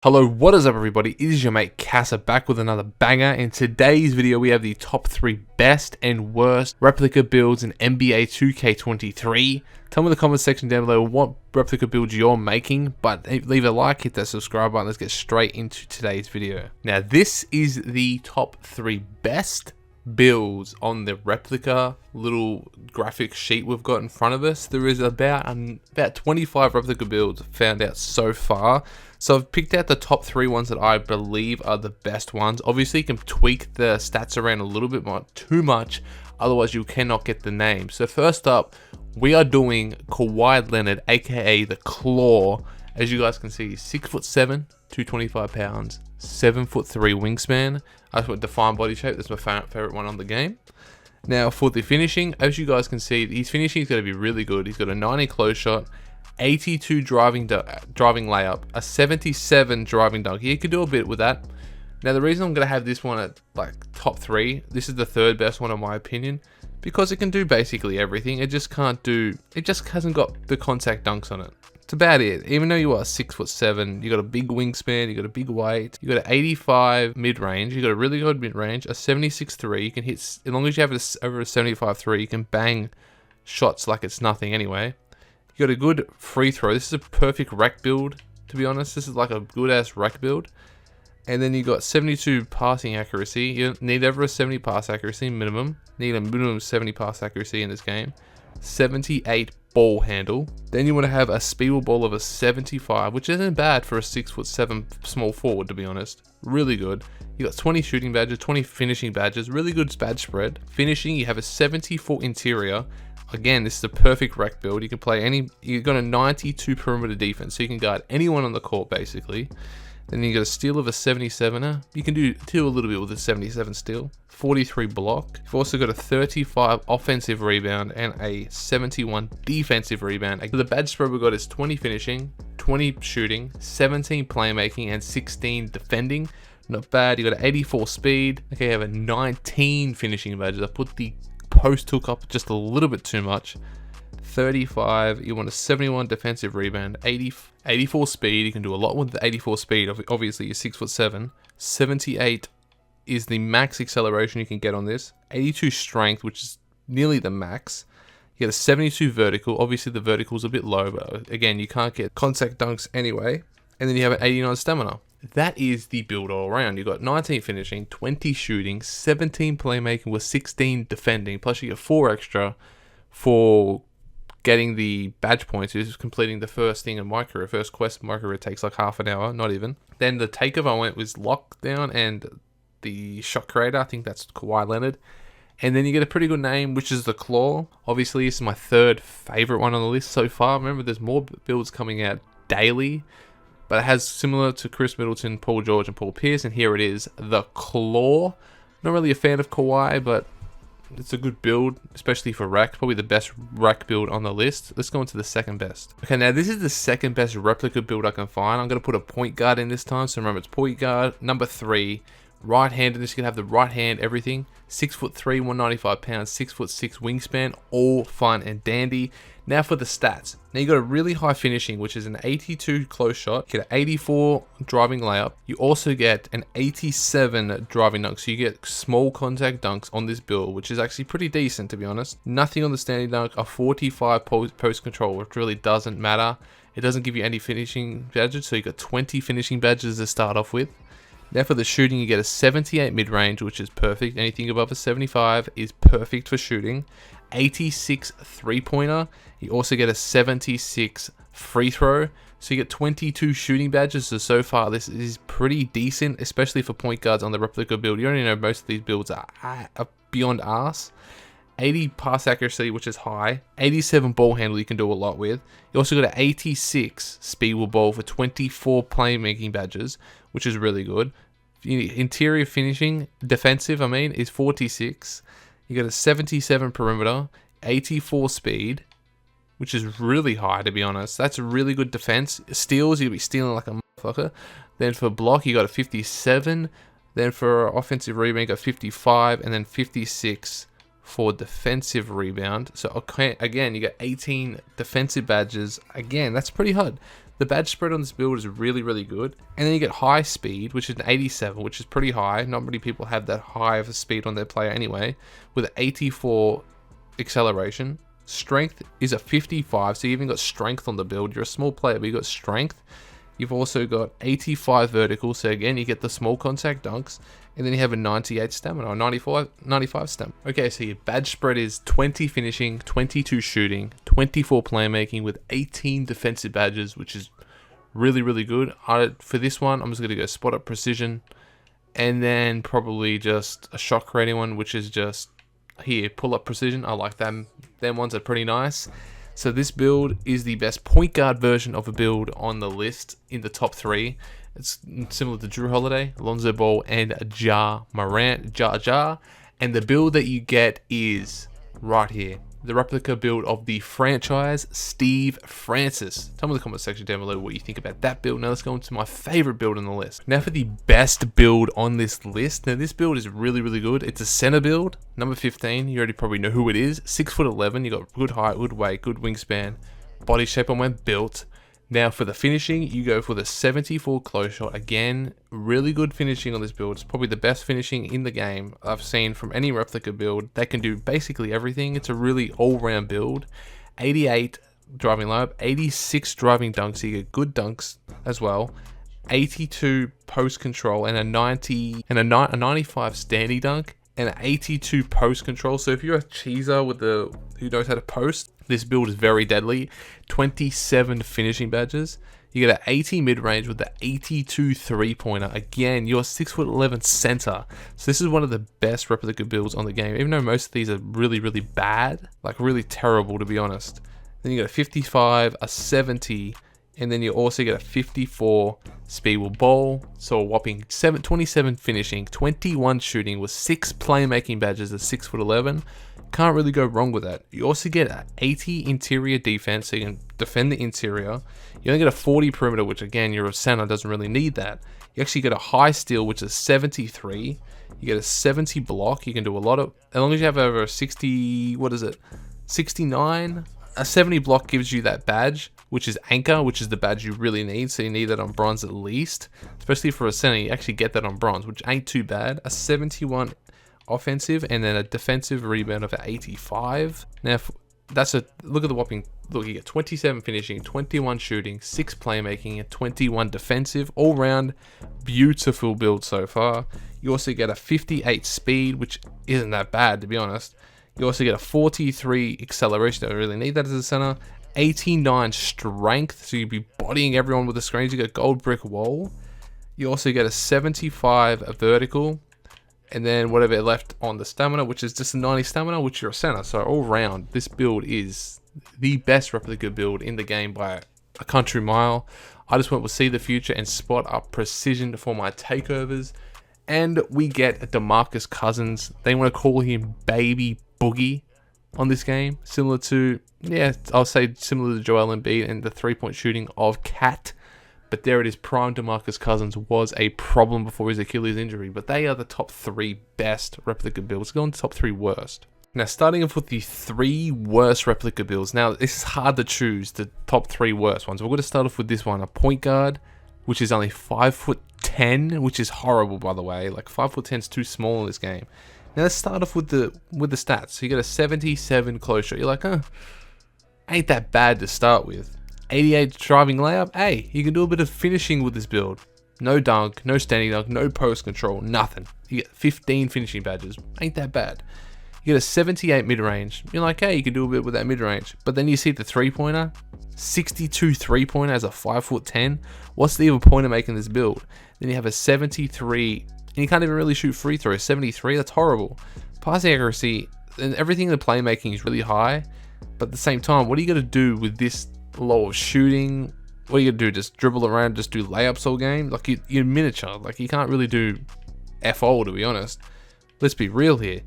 Hello, what is up everybody? It is your mate Casa back with another banger. In today's video we have the top 3 best and worst replica builds in NBA 2K23. Tell me in the comment section down below what replica builds you're making, but leave a like, hit that subscribe button. Let's get straight into today's video. Now this is the top 3 best builds on the replica little graphic sheet we've got in front of us. There is about 25 replica builds found out so far. So I've picked out the top 3 ones that I believe are the best ones. Obviously you can tweak the stats around a little bit more, too much, otherwise you cannot get the name. So first up, we are doing Kawhi Leonard, aka the Claw. As you guys can see, 6'7", 225 pounds, 7'3" wingspan. That's what defined body shape. That's my favorite one on the game. Now for the finishing, as you guys can see, his finishing is going to be really good. He's got a 90 close shot, 82 driving layup, a 77 driving dunk. He could do a bit with that. Now the reason I'm going to have this one at like top 3, this is the third best one in my opinion, because it can do basically everything. It just hasn't got the contact dunks on it. It's about it. Even though you are 6'7", you got a big wingspan, you got a big weight, you got an 85 mid-range, you got a really good mid-range, a 76 3. You can hit, as long as you have over a 75 3, you can bang shots like it's nothing anyway. You got a good free throw. This is a perfect rec build, to be honest. This is like a good ass rec build. And then you got 72 passing accuracy. You need over a 70 pass accuracy minimum. Need a minimum 70 pass accuracy in this game. 78 ball handle. Then you want to have a speed ball of a 75, which isn't bad for a 6'7" small forward, to be honest. Really good. You got 20 shooting badges, 20 finishing badges. Really good badge spread. Finishing, you have a 74 interior. Again, this is a perfect rec build. You can play any. You've got a 92 perimeter defense, so you can guard anyone on the court basically. Then you got a steal of a 77er. You can do a little bit with a 77 steal. 43 block. You've also got a 35 offensive rebound and a 71 defensive rebound. The badge spread we've got is 20 finishing, 20 shooting, 17 playmaking, and 16 defending. Not bad. You got an 84 speed. Okay, you have a 19 finishing badges. I put the post hook up just a little bit too much. 35, you want a 71 defensive rebound, 84 speed. You can do a lot with the 84 speed. Obviously you're 6'7". 78 is the max acceleration you can get on this. 82 strength, which is nearly the max. You get a 72 vertical. Obviously the vertical is a bit low, but again, you can't get contact dunks anyway. And then you have an 89 stamina. That is the build all around. You got 19 finishing, 20 shooting, 17 playmaking with 16 defending. Plus you get 4 extra for getting the badge points, is completing the first thing in my career. First quest in my career takes like half an hour, not even. Then the takeover I went was lockdown and the shot creator. I think that's Kawhi Leonard. And then you get a pretty good name, which is the Claw. Obviously, this is my third favorite one on the list so far. Remember, there's more builds coming out daily, but it has similar to Chris Middleton, Paul George, and Paul Pierce. And here it is, the Claw. Not really a fan of Kawhi, but it's a good build, especially for rec. Probably the best rec build on the list. Let's go into the second best. Okay, now this is the second best replica build I can find. I'm going to put a point guard in this time. So remember, it's point guard, number 3. Right-handed, this can have the right hand, everything. 6'3", 195 pounds, 6'6" wingspan, all fun and dandy. Now for the stats. Now you got a really high finishing, which is an 82 close shot. You get an 84 driving layup. You also get an 87 driving dunk. So you get small contact dunks on this build, which is actually pretty decent, to be honest. Nothing on the standing dunk. A 45 post control, which really doesn't matter. It doesn't give you any finishing badges, so you got 20 finishing badges to start off with. Now for the shooting, you get a 78 mid-range, which is perfect. Anything above a 75 is perfect for shooting. 86 three-pointer. You also get a 76 free throw. So you get 22 shooting badges. So far, this is pretty decent, especially for point guards on the replica build. You already know most of these builds are beyond arse. 80 pass accuracy, which is high. 87 ball handle you can do a lot with. You also got an 86 speed with ball for 24 playmaking badges, which is really good. Interior finishing, defensive, is 46. You got a 77 perimeter, 84 speed, which is really high, to be honest. That's a really good defense. Steals, you'll be stealing like a motherfucker. Then for block, you got a 57. Then for offensive rebound, you got 55, and then 56 for defensive rebound. So okay, again, you got 18 defensive badges. Again, that's pretty hard. The badge spread on this build is really, really good. And then you get high speed, which is an 87, which is pretty high. Not many people have that high of a speed on their player anyway, with 84 acceleration. Strength is a 55, so you even got strength on the build. You're a small player, but you got strength. You've also got 85 vertical, so again, you get the small contact dunks. And then you have a 98 stamina, or 95 stamina. Okay, so your badge spread is 20 finishing, 22 shooting, 24 playmaking with 18 defensive badges, which is really, really good. For this one, I'm just going to go spot up precision, and then probably just a shot creating one, which is just here, pull up precision. I like them. Them ones are pretty nice. So this build is the best point guard version of a build on the list in the top 3. It's similar to Drew Holiday, Lonzo Ball, and Ja Morant, and the build that you get is right here. The replica build of the franchise, Steve Francis. Tell me in the comment section down below what you think about that build. Now let's go into my favorite build on the list. Now for the best build on this list. Now this build is really, really good. It's a center build, number 15. You already probably know who it is. 6'11". You got good height, good weight, good wingspan, body shape on when built. Now for the finishing, you go for the 74 close shot. Again, really good finishing on this build. It's probably the best finishing in the game I've seen from any replica build. They can do basically everything. It's a really all-round build. 88 driving layup, 86 driving dunks, so you get good dunks as well. 82 post control and a 95 standing dunk and an 82 post control. So if you're a cheeser who knows how to post, this build is very deadly. 27 finishing badges. You get an 80 mid-range with the 82 three-pointer. Again, you're a 6'11" center. So this is one of the best replica builds on the game, even though most of these are really, really bad. Like really terrible, to be honest. Then you get a 55, a 70, and then you also get a 54 speed with ball. So a whopping 27 finishing, 21 shooting with 6 playmaking badges at 6'11". Can't really go wrong with that. You also get an 80 interior defense, so you can defend the interior. You only get a 40 perimeter, which again, you're a center, doesn't really need that. You actually get a high steal, which is 73. You get a 70 block. You can do a lot of, as long as you have over a 60, 69. A 70 block gives you that badge, which is anchor, which is the badge you really need. So you need that on bronze at least, especially for a center. You actually get that on bronze, which ain't too bad. A 71 offensive and then a defensive rebound of 85. Now that's a look at the whopping, look, you get 27 finishing, 21 shooting, 6 playmaking, and 21 defensive. All round beautiful build so far. You also get a 58 speed, which isn't that bad, to be honest. You also get a 43 acceleration. Don't really need that as a center. 89 strength, so you'd be bodying everyone with the screens. You get a gold brick wall. You also get a 75 vertical, and then whatever left on the stamina, which is just a 90 stamina, which you're a center. So all round, this build is the best replica build in the game by a country mile. I just went with see the future and spot up precision for my takeovers. And we get a DeMarcus Cousins. They want to call him Baby Boogie on this game. Similar to, yeah, I'll say similar to Joel Embiid and the 3-point shooting of Cat. But there it is, prime DeMarcus Cousins was a problem before his Achilles injury. But they are the top 3 best replica builds. Go on to top 3 worst. Now, starting off with the 3 worst replica builds. Now, this is hard to choose the top 3 worst ones. We're going to start off with this one, a point guard, which is only 5'10", which is horrible, by the way. Like 5'10" is too small in this game. Now, let's start off with the stats. So you get a 77 close shot. You're like, ain't that bad to start with. 88 driving layup. Hey, you can do a bit of finishing with this build. No dunk, no standing dunk, no post control, nothing. You get 15 finishing badges. Ain't that bad. You get a 78 mid-range. You're like, hey, you can do a bit with that mid-range. But then you see the three-pointer. 62 three-pointer as a 5'10". What's the other point of making this build? Then you have a 73, and you can't even really shoot free throws. 73, that's horrible. Passing accuracy and everything in the playmaking is really high. But at the same time, what are you going to do with this low of shooting? What are you gonna do? Just dribble around, just do layups all game? Like you're miniature. Like you can't really do F-all, to be honest. Let's be real here.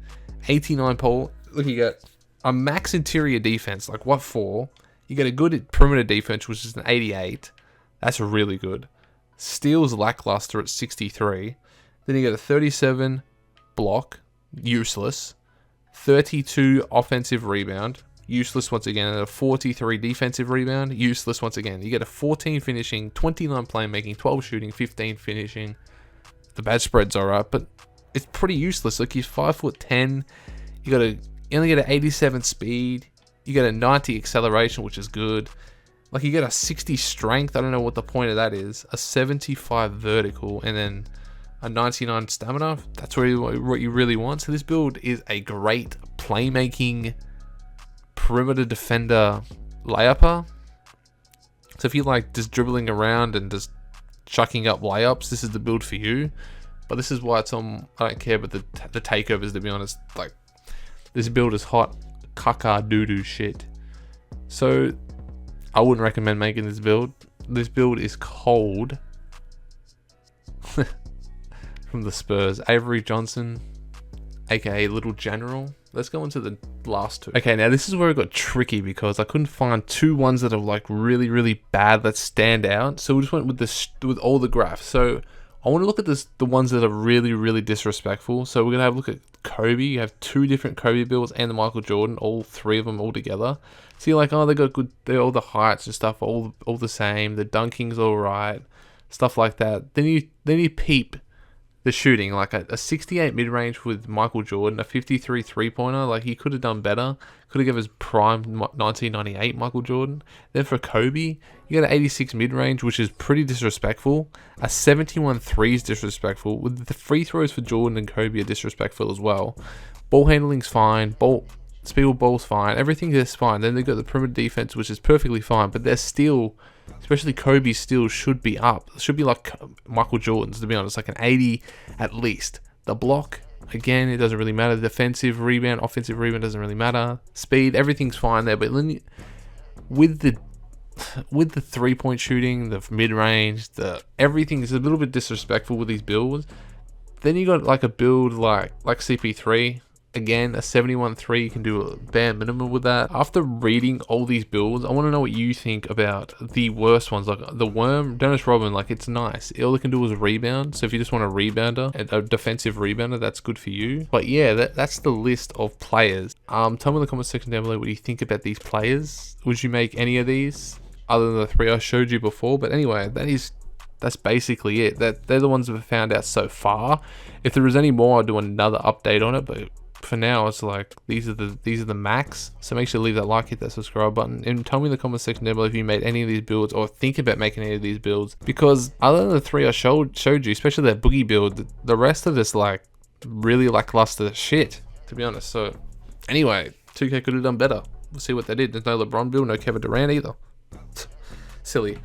89 pole. Look, you got a max interior defense. Like what for? You get a good perimeter defense, which is an 88. That's really good. Steals lackluster at 63. Then you get a 37 block, useless. 32 offensive rebound. useless once again. And a 43 defensive rebound, useless once again. You get a 14 finishing, 29 playmaking, 12 shooting, 15 finishing. The bad spread's alright, but it's pretty useless. Like, he's 5'10". You only get an 87 speed. You get a 90 acceleration, which is good. Like, you get a 60 strength. I don't know what the point of that is. A 75 vertical, and then a 99 stamina. That's what you really want. So this build is a great playmaking perimeter defender layupper. So if you like just dribbling around and just chucking up layups, this is the build for you. But this is why it's on. I don't care about the takeovers, to be honest. Like, this build is hot caca doo-doo shit. So I wouldn't recommend making this build. This build is cold. From the Spurs, Avery Johnson, aka Little General. Let's go into the last two. Okay, now this is where it got tricky because I couldn't find two ones that are like really, really bad that stand out. So we just went with all the graphs. So I want to look at the ones that are really, really disrespectful. So we're gonna have a look at Kobe. You have two different Kobe builds and the Michael Jordan, all three of them all together. So you're like, oh, they got good. They're all the heights and stuff, all the same. The dunking's all right, stuff like that. Then you peep the shooting, like a 68 mid-range with Michael Jordan, a 53 three-pointer. Like, he could have done better. Could have given his prime 1998 Michael Jordan. Then for Kobe, you got an 86 mid-range, which is pretty disrespectful. A 71 3 is disrespectful. With the free throws for Jordan and Kobe are disrespectful as well. Ball handling's fine. Speed of ball's fine. Everything is fine. Then they've got the perimeter defense, which is perfectly fine. But they're still, especially Kobe's still should be up. It should be like Michael Jordan's, to be honest, like an 80 at least. The block, again, it doesn't really matter. Defensive rebound, offensive rebound doesn't really matter. Speed, everything's fine there. But then with the 3-point shooting, the mid-range, everything is a little bit disrespectful with these builds. Then you got like a build like CP3. Again, a 71 3, you can do a bare minimum with that. After reading all these builds, I want to know what you think about the worst ones. Like the Worm, Dennis Rodman, like, it's nice. All it can do is rebound. So if you just want a rebounder, a defensive rebounder, that's good for you. But yeah, that's the list of players. Tell me in the comment section down below what you think about these players. Would you make any of these other than the three I showed you before? But anyway, that's basically it. They're the ones that we've found out so far. If there is any more, I'll do another update on it. But for now, it's like these are the max. So make sure to leave that like, hit that subscribe button, and tell me in the comment section down below if you made any of these builds or think about making any of these builds. Because other than the three I showed you, especially that boogie build, the rest of it's like really lackluster shit, to be honest. So anyway, 2K could have done better. We'll see what they did. There's no LeBron build, no Kevin Durant either. Silly.